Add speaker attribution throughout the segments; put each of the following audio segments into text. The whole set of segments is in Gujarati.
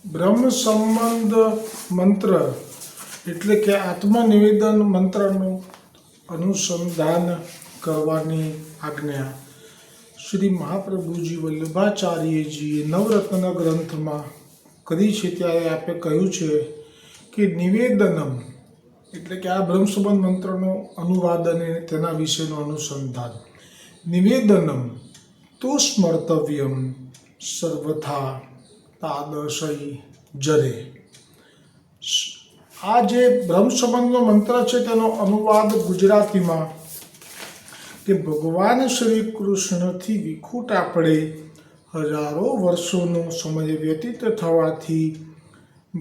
Speaker 1: બ્રહ્મ સંબંધ મંત્ર એટલે કે આત્મનિવેદન મંત્રનું અનુસંધાન કરવાની આજ્ઞા શ્રી મહાપ્રભુજી વલ્લભાચાર્યજીએ નવરત્ન ગ્રંથમાં કરી છે. ત્યારે આપણે કહ્યું છે કે નિવેદનમ એટલે કે આ બ્રહ્મ સંબંધ મંત્રનો અનુવાદ અને તેના વિશેનું અનુસંધાન. નિવેદનમ તો સ્મર્તવ્યમ સર્વથા તાદશય જરે. આ જે બ્રહ્મ સંબંધનો મંત્ર છે તેનો અનુવાદ ગુજરાતીમાં કે ભગવાન શ્રી કૃષ્ણથી વિખૂટ આપણે હજારો વર્ષોનો સમય વ્યતીત થવાથી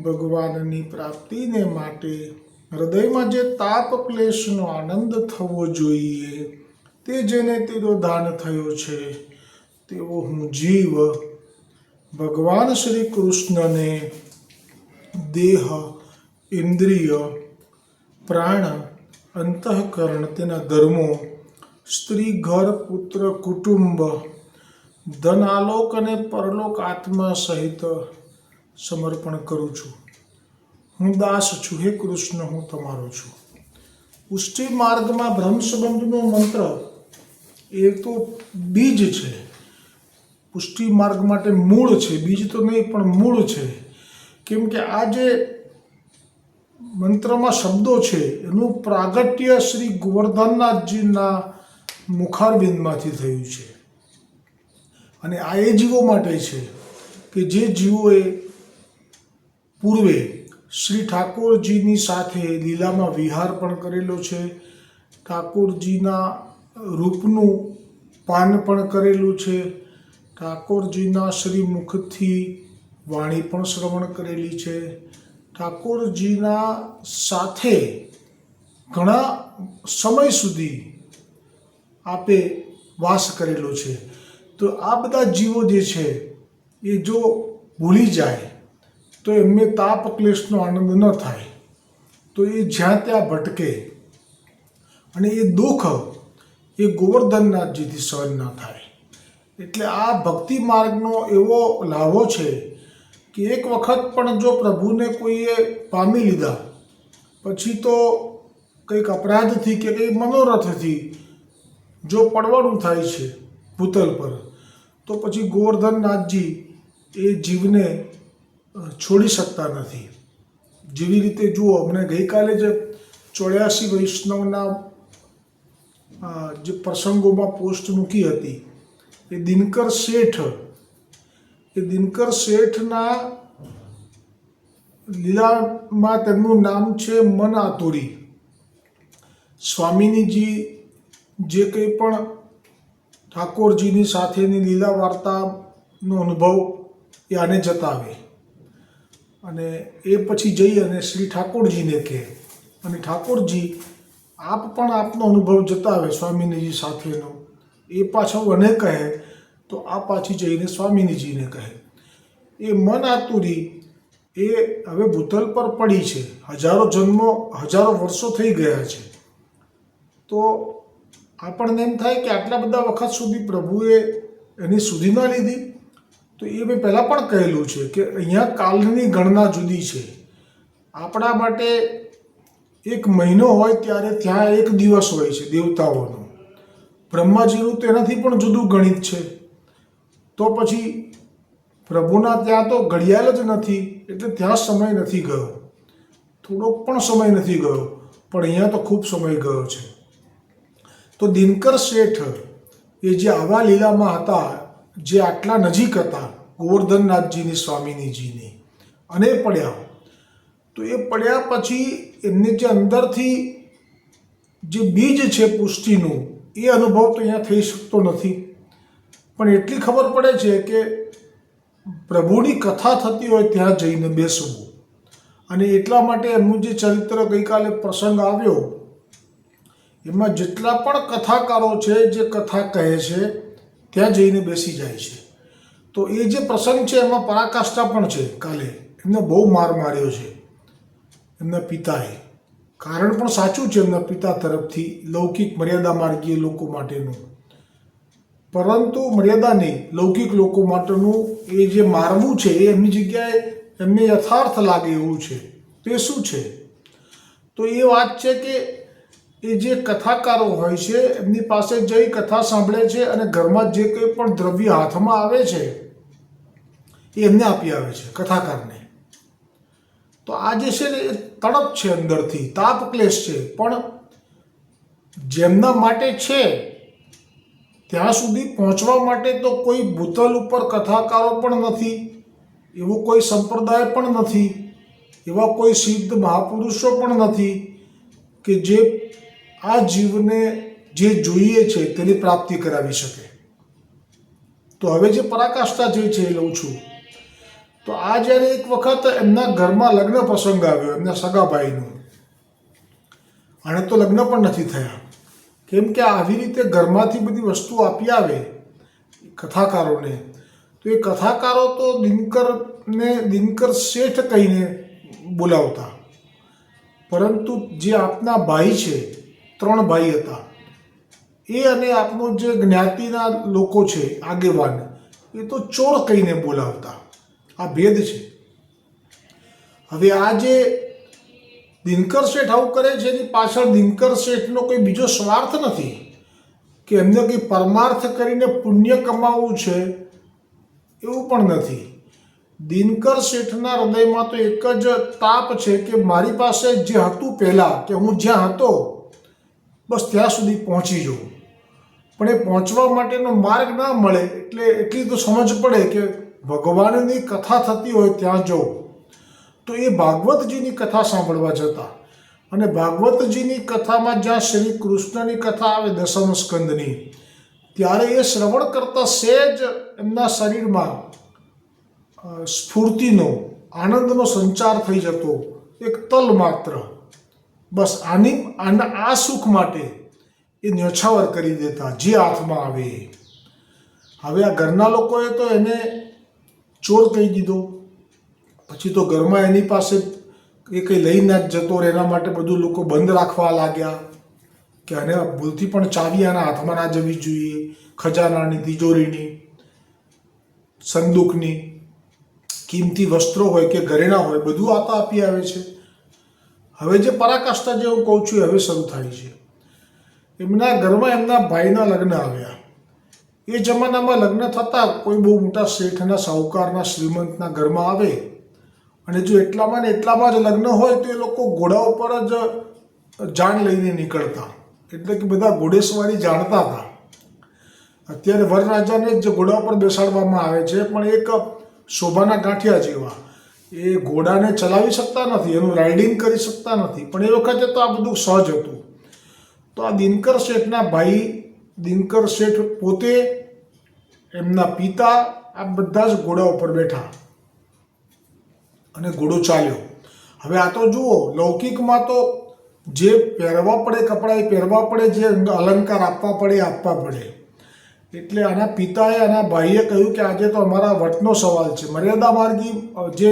Speaker 1: ભગવાનની પ્રાપ્તિને માટે હૃદયમાં જે તાપ ક્લેશનો આનંદ થવો જોઈએ તે જેને તિરોધાન થયો છે તેવો હું જીવ ભગવાન શ્રી કૃષ્ણને દેહ, ઇન્દ્રિય, પ્રાણ, અંતઃકરણ, તેના ધર્મો, સ્ત્રી, ઘર, પુત્ર, કુટુંબ, ધન, આલોક અને પરલોક આત્મા સહિત સમર્પણ કરું છું. હું દાસ છું, હે કૃષ્ણ, હું તમારો છું. પુષ્ટિ માર્ગમાં બ્રહ્મ સંબંધનો મંત્ર એ તો બીજ છે. પુષ્ટિ માર્ગ માટે મૂળ છે, બીજ તો નહીં પણ મૂળ છે. કેમ કે આ જે મંત્રમાં શબ્દો છે એનું પ્રાગટ્ય શ્રી ગોવર્ધનનાથજીના મુખારબિંદમાંથી થયું છે. અને આ એ જીવો માટે છે કે જે જીવોએ પૂર્વે શ્રી ઠાકોરજીની સાથે લીલામાં વિહાર પણ કરેલો છે, ઠાકોરજીના રૂપનું પાન પણ કરેલું છે, ઠાકોરજીના શ્રીમુખથી વાણી પણ શ્રવણ કરેલી છે, ઠાકોરજીના સાથે ઘણા સમય સુધી આપે વાસ કરેલો છે. તો આ બધા જીવો જે છે એ જો ભૂલી જાય તો એમને તાપ ક્લેશનો આનંદ ન થાય, તો એ જ્યાં ત્યાં ભટકે અને એ દુઃખ એ ગોવર્ધનનાથજીથી સહન ન થાય. એટલે આ ભક્તિ માર્ગનો એવો લાભો છે કે એક વખત પણ જો પ્રભુને કોઈએ પામી લીધા પછી તો કંઈક અપરાધથી કે કંઈક મનોરથથી જો પડવાનું થાય છે ભૂતલ પર, તો પછી ગોવર્ધનનાથજી એ જીવને છોડી શકતા નથી. જેવી રીતે જુઓ, અમને ગઈકાલે જ 84 વૈષ્ણવના જે પ્રસંગોમાં પોસ્ટ મૂકી હતી એ દિનકર શેઠના લીલામાં તેમનું નામ છે મન આતુરી. સ્વામિનીજી જે કંઈ પણ ઠાકોરજીની સાથેની લીલા વાર્તાનો અનુભવ એ આને જતાવે અને એ પછી જઈ અને શ્રી ઠાકોરજીને કહે અને ઠાકોરજી આપ પણ આપનો અનુભવ જતાવે સ્વામિનીજી સાથેનો, એ પાછો મને કહે તો આ પાછી જઈને સ્વામિનીજીને કહે. એ મન આતુરી એ હવે ભૂતલ પર પડી છે, હજારો જન્મો, હજારો વર્ષો થઈ ગયા છે. તો આપણને એમ થાય કે આટલા બધા વખત સુધી પ્રભુએ એની સુધી ના લીધી. તો એ મેં પહેલાં પણ કહેલું છે કે અહીંયા કાલની ગણના જુદી છે. આપણા માટે એક મહિનો હોય ત્યારે ત્યાં એક દિવસ હોય છે દેવતાઓનો. બ્રહ્માજીનું તેનાથી પણ જુદું ગણિત છે. તો પછી પ્રભુના ત્યાં તો ઘડિયાળ જ નથી, એટલે ત્યાં સમય નથી ગયો, થોડોક પણ સમય નથી ગયો, પણ અહીંયા તો ખૂબ સમય ગયો છે. તો દિનકર શેઠ એ જે આવા લીલામાં હતા, જે આટલા નજીક હતા ગોવર્ધનનાથજીની સ્વામિનીજીની, અને પડ્યા. તો એ પડ્યા પછી એમને જે અંદરથી જે બીજ છે પુષ્ટિનું એ અનુભવ તો અહીંયા થઈ શકતો નથી. પણ એટલી ખબર પડે છે કે પ્રભુની કથા થતી હોય ત્યાં જઈને બેસવું. અને એટલા માટે એમનું જે ચરિત્ર ગઈકાલે પ્રસંગ આવ્યો એમાં જેટલા પણ કથાકારો છે જે કથા કહે છે ત્યાં જઈને બેસી જાય છે. તો એ જે પ્રસંગ છે એમાં પરાકાષ્ઠા પણ છે. કાલે એમને બહુ માર માર્યો છે એમના પિતાએ. કારણ પણ સાચું છે એમના પિતા તરફથી, લૌકિક મર્યાદા માર્ગીય લોકો માટેનું. પરંતુ મર્યાદા નહીં, લૌકિક લોકો માટેનું એ જે મારવું છે એ એમની જગ્યાએ એમને યથાર્થ લાગે એવું છે. તે શું છે? તો એ વાત છે કે એ જે કથાકારો હોય છે એમની પાસે જઈ કથા સાંભળે છે અને ઘરમાં જે કંઈ પણ દ્રવ્ય હાથમાં આવે છે એ એમને આપી આવે છે કથાકારને. તો આ જે છે ને એ તડપ છે, અંદરથી તાપ ક્લેશ છે, પણ જેમના માટે છે ત્યાં સુધી પહોંચવા માટે તો કોઈ ભૂતલ ઉપર કથાકારો પણ નથી, એવો કોઈ સંપ્રદાય પણ નથી, એવા કોઈ સિદ્ધ મહાપુરુષો પણ નથી કે જે આ જીવને જે જોઈએ છે તેની પ્રાપ્તિ કરાવી શકે. તો હવે જે પરાકાષ્ઠા જે છે એ લઉં છું. તો આ જ્યારે એક વખત એમના ઘરમાં લગ્ન પ્રસંગ આવ્યો, એમના સગાભાઈનો, આને તો લગ્ન પણ નથી થયા, કેમ કે આવી રીતે ઘરમાંથી બધી વસ્તુ આપી આવે કથાકારોને, તો એ કથાકારો તો દિનકર શેઠ કહીને બોલાવતા, પરંતુ જે આપના ભાઈ છે, 3 ભાઈ હતા, એ અને આપનો જે જ્ઞાતિના લોકો છે આગેવાન, એ તો ચોર કહીને બોલાવતા. આ ભેદ છે. હવે આ જે દિનકર શેઠ આવું કરે છે એની પાછળ દિનકર શેઠનો કોઈ બીજો સ્વાર્થ નથી કે એમને કંઈ પરમાર્થ કરીને પુણ્ય કમાવવું છે, એવું પણ નથી. દિનકર શેઠના હૃદયમાં તો એક જ તાપ છે કે મારી પાસે જે હતું પહેલાં, કે હું જ્યાં હતો બસ ત્યાં સુધી પહોંચી જવું, પણ એ પહોંચવા માટેનો માર્ગ ના મળે એટલે એટલી તો સમજ પડે કે ભગવાનની કથા થતી હોય ત્યાં જવું. તો એ ભાગવતજીની કથા સાંભળવા જતા, અને ભાગવતજીની કથામાં જ્યાં શ્રી કૃષ્ણની કથા આવે 10મ સ્કંદની, ત્યારે એ શ્રવણ કરતા સહેજ એમના શરીરમાં સ્ફૂર્તિનો, આનંદનો સંચાર થઈ જતો, એક તલ માત્ર, બસ આ સુખ માટે એ ન્યોછાવર કરી દેતા જે હાથમાં આવે. હવે આ ઘરના લોકોએ તો એને ચોર કહી દીધો. પછી તો ઘરમાં એની પાસે એ કંઈ લઈને જ જતો રહે, એના માટે બધું લોકો બંધ રાખવા લાગ્યા કે આને ભૂલથી પણ ચાવી આના હાથમાં ના જવી જોઈએ, ખજાનાની, તિજોરીની, સંદૂકની, કિંમતી વસ્ત્રો હોય કે ઘરેણા હોય, બધું આતા આપી આવે છે. હવે જે પરાકાષ્ઠા જે હું કહું છું હવે શરૂ થાય છે. એમના ઘરમાં એમના ભાઈના લગ્ન આવ્યા. એ જમાનામાં લગ્ન થતાં કોઈ બહુ મોટા શેઠના, સાહુકારના, શ્રીમંતના ઘરમાં આવે અને જો એટલામાં ને એટલામાં જ લગ્ન હોય તો એ લોકો ઘોડા ઉપર જ જાન લઈને નીકળતા, એટલે કે બધા ઘોડેસવારી જાણતા હતા. અત્યારે વરરાજાને જ ઘોડા ઉપર બેસાડવામાં આવે છે, પણ એક શોભાના ગાંઠિયા જેવા, એ ઘોડાને ચલાવી શકતા નથી, એનું રાઇડિંગ કરી શકતા નથી, પણ એ વખતે તો આ બધું સહજ હતું. તો આ દિનકર શેઠના ભાઈ, દિનકર શેઠ પોતે, એમના પિતા, આ બધા જ ઘોડા ઉપર બેઠા અને ઘોડો ચાલ્યો. હવે આ તો જુઓ, લૌકિકમાં તો જે પહેરવા પડે કપડાં એ પહેરવા પડે, જે અલંકાર આપવા પડે એ આપવા પડે. એટલે આના પિતાએ, આના ભાઈએ કહ્યું કે આજે તો અમારા વટનો સવાલ છે. મર્યાદા માર્ગી જે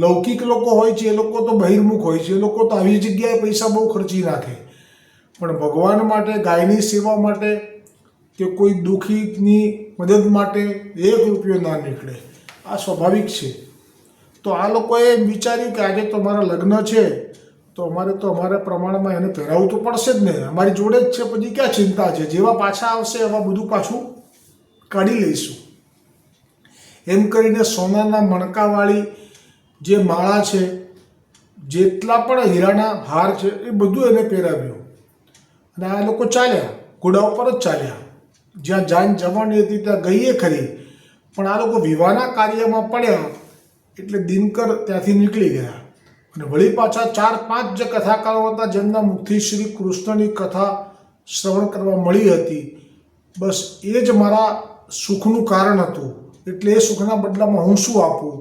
Speaker 1: લૌકિક લોકો હોય છે એ લોકો તો બહિર્મુખ હોય છે, એ લોકો તો આવી જગ્યાએ પૈસા બહુ ખર્ચી નાખે, પણ ભગવાન માટે, ગાયની સેવા માટે કે કોઈ દુઃખીની મદદ માટે 1 રૂપિયો ના નીકળે. આ સ્વાભાવિક છે. તો આ લોકોએ વિચાર્યું કે આજે તો અમારા લગ્ન છે, તો અમારે તો અમારા પ્રમાણમાં એને પહેરાવવું તો પડશે જ ને, અમારી જોડે જ છે, પછી ક્યાં ચિંતા છે, જેવા પાછા આવશે એવા બધું પાછું કાઢી લઈશું. એમ કરીને સોનાના મણકાવાળી જે માળા છે, જેટલા પણ હીરાના હાર છે, એ બધું એને પહેરાવ્યું. અને આ લોકો ચાલ્યા, ઘોડા ઉપર જ ચાલ્યા. જ્યાં જાન જવાની હતી ત્યાં ગઈએ ખરી, પણ આ લોકો વિવાહના કાર્યમાં પડ્યા એટલે દિનકર ત્યાંથી નીકળી ગયા. અને વળી પાછા 4-5 જે કથાકારો હતા જેમના મુખથી શ્રી કૃષ્ણની કથા શ્રવણ કરવા મળી હતી, બસ એ જ મારા સુખનું કારણ હતું, એટલે એ સુખના બદલામાં હું શું આપું?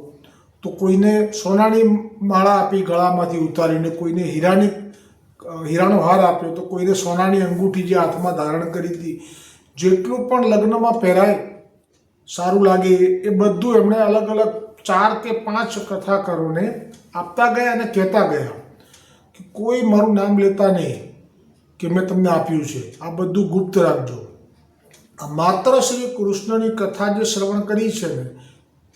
Speaker 1: તો કોઈને સોનાની માળા આપી ગળામાંથી ઉતારીને, કોઈને હીરાનો હાર આપ્યો, તો કોઈને સોનાની અંગૂઠી જે હાથમાં ધારણ કરી હતી, જેટલું પણ લગ્નમાં પહેરાય સારું લાગે એ બધું એમણે અલગ અલગ 4 કે 5 કથાકારોને આપતા ગયા અને કહેતા ગયા કે કોઈ મારું નામ લેતા નહીં કે મેં તમને આપ્યું છે, આ બધું ગુપ્ત રાખજો. આ માત્ર શ્રી કૃષ્ણની કથા જે શ્રવણ કરી છે ને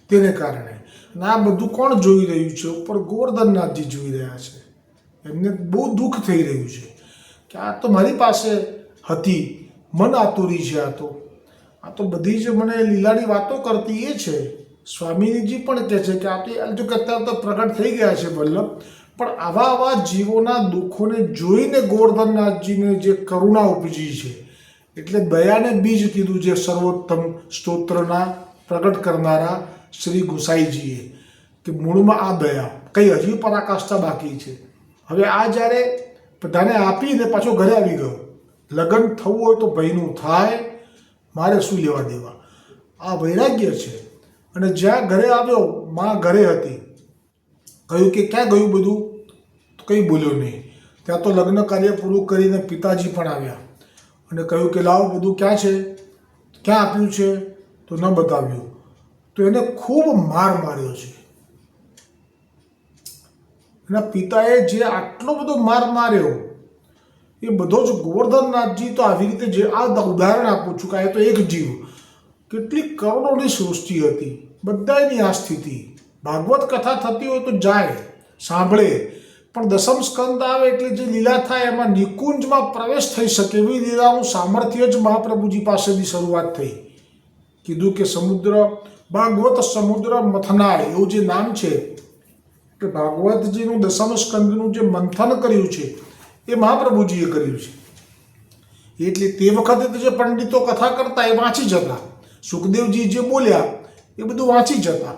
Speaker 1: તેને કારણે. અને આ બધું કોણ જોઈ રહ્યું છે? ઉપર ગોવર્ધનનાથજી જોઈ રહ્યા છે. એમને બહુ દુઃખ થઈ રહ્યું છે કે આ તો મારી પાસે હતી, મન આતુરી છે. આ તો બધી જ મને લીલાની વાતો કરતી એ છે. સ્વામીજી પણ કહે છે કે આ તો અત્યારે તો પ્રગટ થઈ ગયા છે વલ્લભ, પણ આવા જીવોના દુઃખોને જોઈને ગોવર્ધનનાથજીને જે કરુણા ઉપજી છે, એટલે દયાને બીજ કીધું છે સર્વોત્તમ સ્તોત્રના પ્રગટ કરનારા શ્રી ગુસાઈજીએ, કે મૂળમાં આ દયા કઈ હજી પરાકાષ્ઠા બાકી છે. હવે આ જ્યારે બધાને આપીને પાછો ઘરે આવી ગયો. લગ્ન થવું હોય તો ભાઈનું થાય, મારે શું લેવા દેવા, આ વૈરાગ્ય છે. અને જ્યાં ઘરે આવ્યો, માં ઘરે હતી, કહ્યું કે ક્યાં ગયું બધું? કંઈ બોલ્યો નહીં. ત્યાં તો લગ્ન કાર્ય પૂરું કરીને પિતાજી પણ આવ્યા અને કહ્યું કે લાવો બધું ક્યાં છે, ક્યાં આપ્યું છે? તો ન બતાવ્યું. તો એને ખૂબ માર માર્યો છે. એના પિતાએ જે આટલો બધો માર માર્યો, એ બધો જ ગોવર્ધનનાથજી તો આવી રીતે જે આ ઉદાહરણ આપું છું કે આ તો એક જીવ, કેટલી કરોડોની સૃષ્ટિ હતી, બધાની આ સ્થિતિ. ભાગવત કથા થતી હોય તો જાય સાંભળે, પણ દસમ સ્કંદ આવે એટલે જે લીલા થાય એમાં નિકુંજમાં પ્રવેશ થઈ શકે એવી લીલાનું સામર્થ્ય જ મહાપ્રભુજી પાસેથી શરૂઆત થઈ. કીધું કે સમુદ્ર, ભાગવત સમુદ્ર મથનાય એવું જે નામ છે, કે ભાગવતજીનું દસમ સ્કંદનું જે મંથન કર્યું છે એ મહાપ્રભુજીએ કર્યું છે. એટલે તે વખતે તો જે પંડિતો કથા કરતા એ વાંચી જતા, સુખદેવજી જે બોલ્યા એ બધું વાંચી જતા,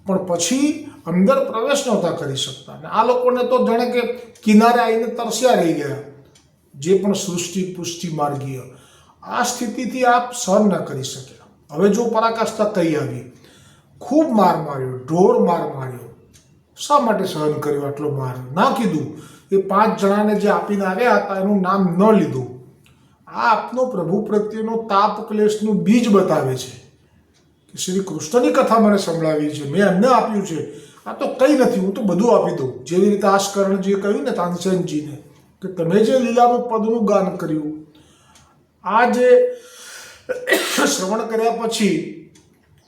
Speaker 1: પણ પછી અંદર પ્રવેશ નહોતા કરી શકતા. અને આ લોકોને તો જાણે કે કિનારે આવીને તરસ્યા રહી ગયા, જે પણ સૃષ્ટિ પુષ્ટિ માર્ગીય. આ સ્થિતિથી આપ સહન ન કરી શક્યા. હવે જો પરાકાષ્ઠા કઈ આવી, ખૂબ માર માર્યો, ઢોર માર માર્યો. શા માટે સહન કર્યો આટલો માર? ના કીધું. એ 5 જણાને જે આપીને આવ્યા હતા એનું નામ ન લીધું. આ આપનો પ્રભુ પ્રત્યેનો તાપ ક્લેશનું બીજ બતાવે છે કે શ્રી કૃષ્ણની કથા મને સંભળાવી છે, મેં એમને આપ્યું છે. આ તો કંઈ નથી, હું તો બધું આપી દઉં. જેવી રીતે આસ્કરણજીએ કહ્યું ને તાનસેનજીને કે તમે જે લીલાનું પદનું ગાન કર્યું, આ જે શ્રવણ કર્યા પછી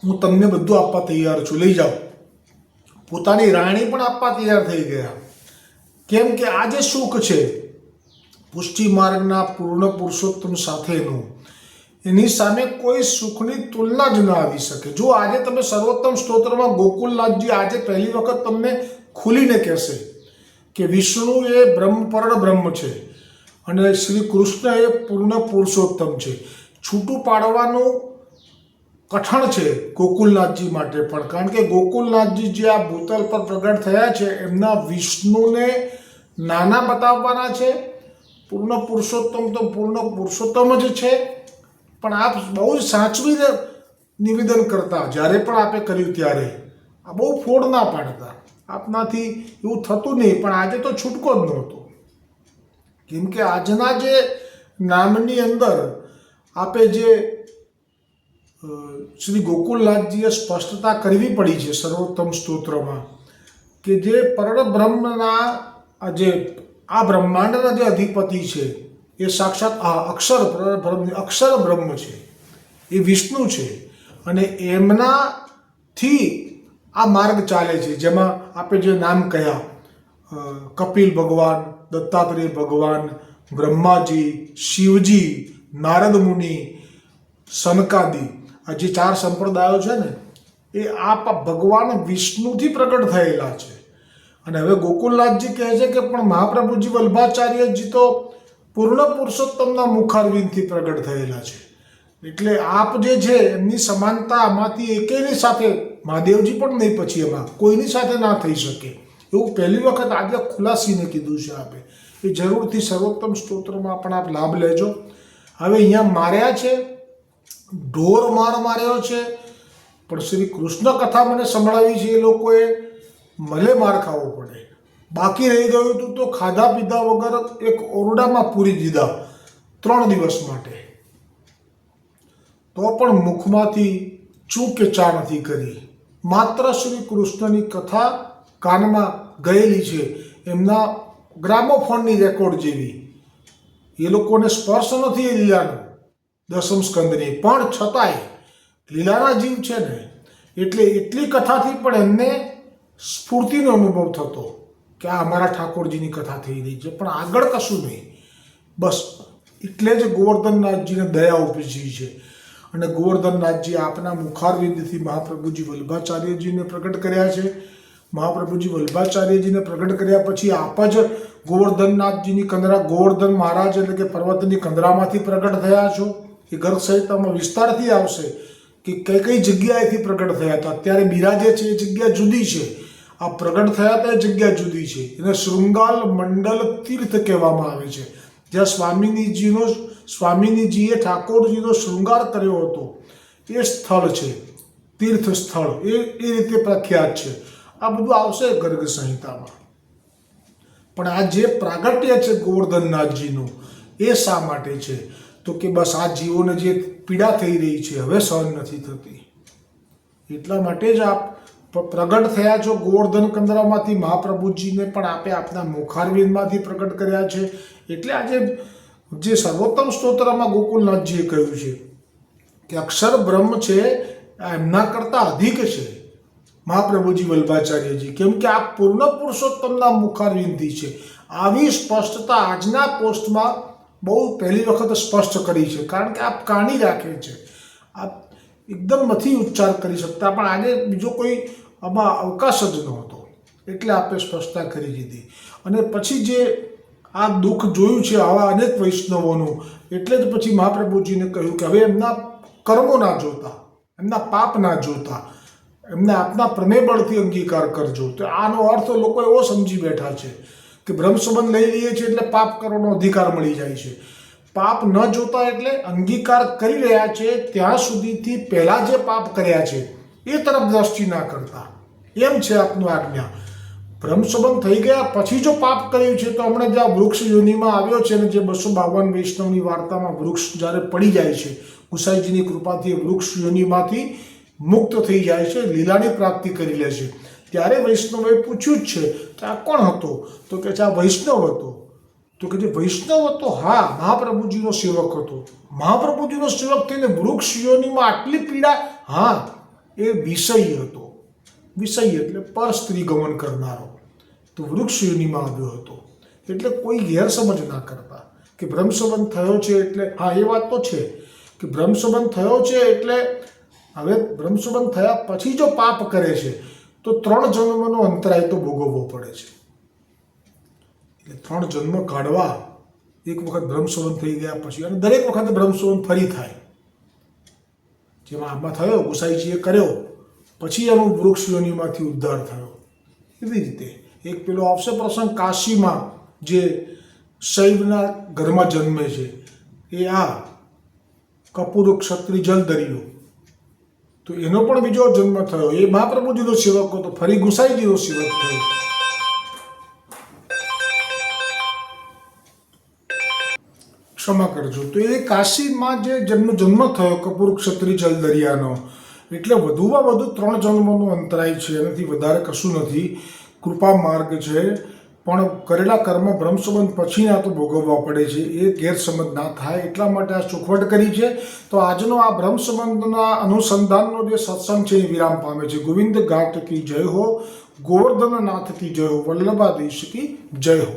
Speaker 1: હું તમને બધું આપવા તૈયાર છું, લઈ જાઓ. પોતાની રાણી પણ આપવા તૈયાર થઈ ગયા. કેમ કે આ જે સુખ છે પુષ્ટિ માર્ગના પૂર્ણ પુરુષોત્તમ સાથેનું, એની સામે કોઈ સુખની તુલના જ ન આવી શકે. જો આજે તમે સર્વોત્તમ સ્તોત્રમાં ગોકુલનાથજી આજે પહેલી વખત તમને ખુલીને કહેશે કે વિષ્ણુ એ પરમ બ્રહ્મ છે અને શ્રી કૃષ્ણ એ પૂર્ણ પુરુષોત્તમ છે. છૂટું પાડવાનું કઠણ છે ગોકુલનાથજી માટે પણ, કારણ કે ગોકુલનાથજી જે આ ભૂતલ પર પ્રગટ થયા છે એમના વિષ્ણુને નાના બતાવવાના છે. પૂર્ણ પુરુષોત્તમ તો પૂર્ણ પુરુષોત્તમ જ છે, પણ આપ બહુ જ સાચવીને નિવેદન કરતા. જ્યારે પણ આપે કર્યું ત્યારે આ બહુ ફોડ ના પાડતા. આપનાથી એવું થતું નહીં, પણ આજે તો છૂટકો જ નહોતો. કેમ કે આજના જે નામની અંદર આપે જે શ્રી ગોકુલનાથજીએ સ્પષ્ટતા કરવી પડી છે સર્વોત્તમ સ્તોત્રમાં, કે જે પરબ્રહ્મના આ બ્રહ્માંડના જે અધિપતિ છે એ સાક્ષાત અક્ષર બ્રહ્મ છે, એ વિષ્ણુ છે. અને એમનાથી આ માર્ગ ચાલે છે, જેમાં આપણે જે નામ કહ્યા, કપિલ ભગવાન, દત્તાત્રેય ભગવાન, બ્રહ્માજી, શિવજી, નારદ મુનિ, સનકાદિ, આ જે 4 સંપ્રદાયો છે ને એ આ ભગવાન વિષ્ણુથી પ્રગટ થયેલા છે. અને હવે ગોકુલનાથજી કહે છે કે પણ મહાપ્રભુજી વલ્ભાચાર્યજી તો પૂર્ણ પુરુષોત્તમના મુખારવિંદથી પ્રગટ થયેલા છે. એટલે આપ જે છે એમની સમાનતા આમાંથી એકેયની સાથે, મહાદેવજી પણ નહીં પછી એમાં કોઈની સાથે ના થઈ શકે, એવું પહેલી વખત આજે ખુલાસીને કીધું છે આપે. એ જરૂરથી સર્વોત્તમ સ્તોત્રમાં પણ આપ લાભ લેજો. હવે અહીંયા માર્યા છે, ઢોર માર માર્યો છે, પણ શ્રી કૃષ્ણ કથા મને સંભળાવી છે એ લોકોએ ભલે માર ખાવો પડે. બાકી રહી ગયું હતું તો ખાધા પીધા વગર એક ઓરડામાં પૂરી દીધા 3 દિવસ માટે, તો પણ મુખમાંથી ચૂ કે ચા નથી કરી. માત્ર શ્રી કૃષ્ણની કથા કાનમાં ગયેલી છે, એમના ગ્રામોફોનની રેકોર્ડ જેવી. એ લોકોને સ્પર્શ નથી એ લીલાનો દસમ સ્કંદની, પણ છતાંય લીલાના જીવ છે ને એટલે એટલી કથાથી પણ એમને સ્ફૂર્તિનો અનુભવ થતો કે આ અમારા ઠાકોરજીની કથા થઈ રહી છે, પણ આગળ કશું નહીં. બસ એટલે જ ગોવર્ધનનાથજીને દયા ઉપજી છે અને ગોવર્ધનનાથજી આપના મુખારવિંદથી મહાપ્રભુજી વલ્લભાચાર્યજીને પ્રગટ કર્યા છે. મહાપ્રભુજી વલ્લભાચાર્યજીને પ્રગટ કર્યા પછી આપ જ ગોવર્ધનનાથજીની કંદરા, ગોવર્ધન મહારાજ એટલે કે પર્વતની કંદરામાંથી પ્રગટ થયા છો. એ ગર્ગ સંહિતામાં વિસ્તારથી આવશે કે કઈ કઈ જગ્યાએથી પ્રગટ થયા હતા. અત્યારે બિરાજે છે એ જગ્યા જુદી છે, આ પ્રગટ થયા હતા એ જગ્યા જુદી છે. એને શૃંગાલ મંડલ તીર્થ કહેવામાં આવે છે, જ્યાં સ્વામિનીજીએ ઠાકોરજીનો શૃંગાર કર્યો હતો એ સ્થળ છે, તીર્થ સ્થળ એ રીતે પ્રખ્યાત છે. આ બધું આવશે ગર્ગ સંહિતામાં. પણ આ જે પ્રાગટ્ય છે ગોવર્ધનનાથજીનું એ શા માટે છે? તો કે બસ આ જીવોને જે પીડા થઈ રહી છે હવે સહન નથી થતી, એટલા માટે જ આપ પ્રગટ થયા છો. ગોવર્ધન કંદરામાંથી મહાપ્રભુજીને પણ આપે આપના મુખારવિંદમાંથી પ્રગટ કર્યા છે. એટલે આજે જે સર્વોત્તમ સ્તોત્રમાં ગોકુલનાથજીએ કહ્યું છે કે અક્ષર બ્રહ્મ છે એમના કરતાં અધિક છે મહાપ્રભુજી વલ્લભાચાર્યજી, કેમ કે આ પૂર્ણ પુરુષોત્તમના મુખારવિંદથી છે. આવી સ્પષ્ટતા આજના પોસ્ટમાં બહુ પહેલી વખત સ્પષ્ટ કરી છે, કારણ કે આપ કાણી રાખે છે, આપ એકદમ નથી ઉચ્ચાર કરી શકતા, પણ આજે બીજો કોઈ આમાં અવકાશ જ નહોતો એટલે આપે સ્પષ્ટતા કરી દીધી. અને પછી જે આ દુઃખ જોયું છે આવા અનેક વૈષ્ણવોનું, એટલે જ પછી મહાપ્રભુજીને કહ્યું કે હવે એમના કર્મો ના જોતા, એમના પાપ ના જોતા, એમને આપના પ્રમેયબળથી અંગીકાર કરજો. તો આનો અર્થ લોકો એવો સમજી બેઠા છે કે બ્રહ્મ સંબંધ લઈ લઈએ છીએ એટલે પાપ કરવાનો અધિકાર મળી જાય છે. પાપ ન જોતા એટલે અંગીકાર કરી રહ્યા છે ત્યાં સુધીથી પહેલાં જે પાપ કર્યા છે એ તરફ દ્રષ્ટિ ના કરતા, એમ છે આપનું આજ્ઞા. બ્રહ્મ સંબંધ થઈ ગયા પછી જો પાપ કર્યું છે તો હમણાં જે આ વૃક્ષ યોનિમાં આવ્યો છે અને જે 252 વૈષ્ણવની વાર્તામાં વૃક્ષ જ્યારે પડી જાય છે, ગુસાઈજીની કૃપાથી વૃક્ષ યોનિમાંથી મુક્ત થઈ જાય છે, લીલાની પ્રાપ્તિ કરી લે છે, ત્યારે વૈષ્ણવે પૂછ્યું જ છે કે આ કોણ હતો? તો કે આ વૈષ્ણવ હતો. તો કે જે વૈષ્ણવ હતો, હા મહાપ્રભુજીનો સેવક હતો. મહાપ્રભુજીનો સેવક થઈને વૃક્ષ યોનિમાં આટલી પીડા, હા એ વિષય હતો. વિષય એટલે પર સ્ત્રી ગમન કરનારો, તો વૃક્ષ યોનિમાં આવ્યો હતો. એટલે કોઈ ગેરસમજ ના કરતા કે બ્રહ્મ સંબંધ થયો છે એટલે, હા એ વાત તો છે કે બ્રહ્મ સંબંધ થયો છે એટલે હવે બ્રહ્મ સંબંધ થયા પછી જો પાપ કરે છે તો 3 જન્મનો અંતરાય તો ભોગવવો પડે છે. એટલે 3 જન્મ કાઢવા એક વખત બ્રહ્મ સંબંધ થઈ ગયા પછી, અને દરેક વખતે બ્રહ્મ સંબંધ ફરી થાય, જેમાં આમાં થયો ગુસાઈજીએ કર્યો પછી એનું વૃક્ષ યોનિમાંથી ઉદ્ધાર થયો. એવી રીતે એક પેલો આવશે પ્રસંગ કાશીમાં જે શૈવના ઘરમાં જન્મે છે, એ આ કપૂર ક્ષત્રિય જલદરિયો, તો એનો પણ બીજો જન્મ થયો. એ મહાપ્રભુજીનો સેવક હતો, ફરી ગુસાઈજીનો સેવક થયો. ક્ષમા કરજો. તો એ કાશીમાં જે જન્મ થયો કપૂર ક્ષત્રિય જલદરિયાનો, એટલે વધુમાં વધુ 3 જન્મનો અંતરાય છે, એનાથી વધારે કશું નથી. કૃપા માર્ગ છે, પણ કરેલા કર્મ બ્રહ્મ સંબંધ પછીના તો ભોગવવા પડે છે. એ ગેરસમજ ના થાય એટલા માટે આ ચોખવટ કરી છે. તો આજનો આ બ્રહ્મ સંબંધના અનુસંધાનનો જે સત્સંગ છે એ વિરામ પામે છે. ગોવિંદ ઘાટ કી જય હો, ગોવર્ધનનાથ કી જય હો, વલ્લભાધીશ કી જય હો.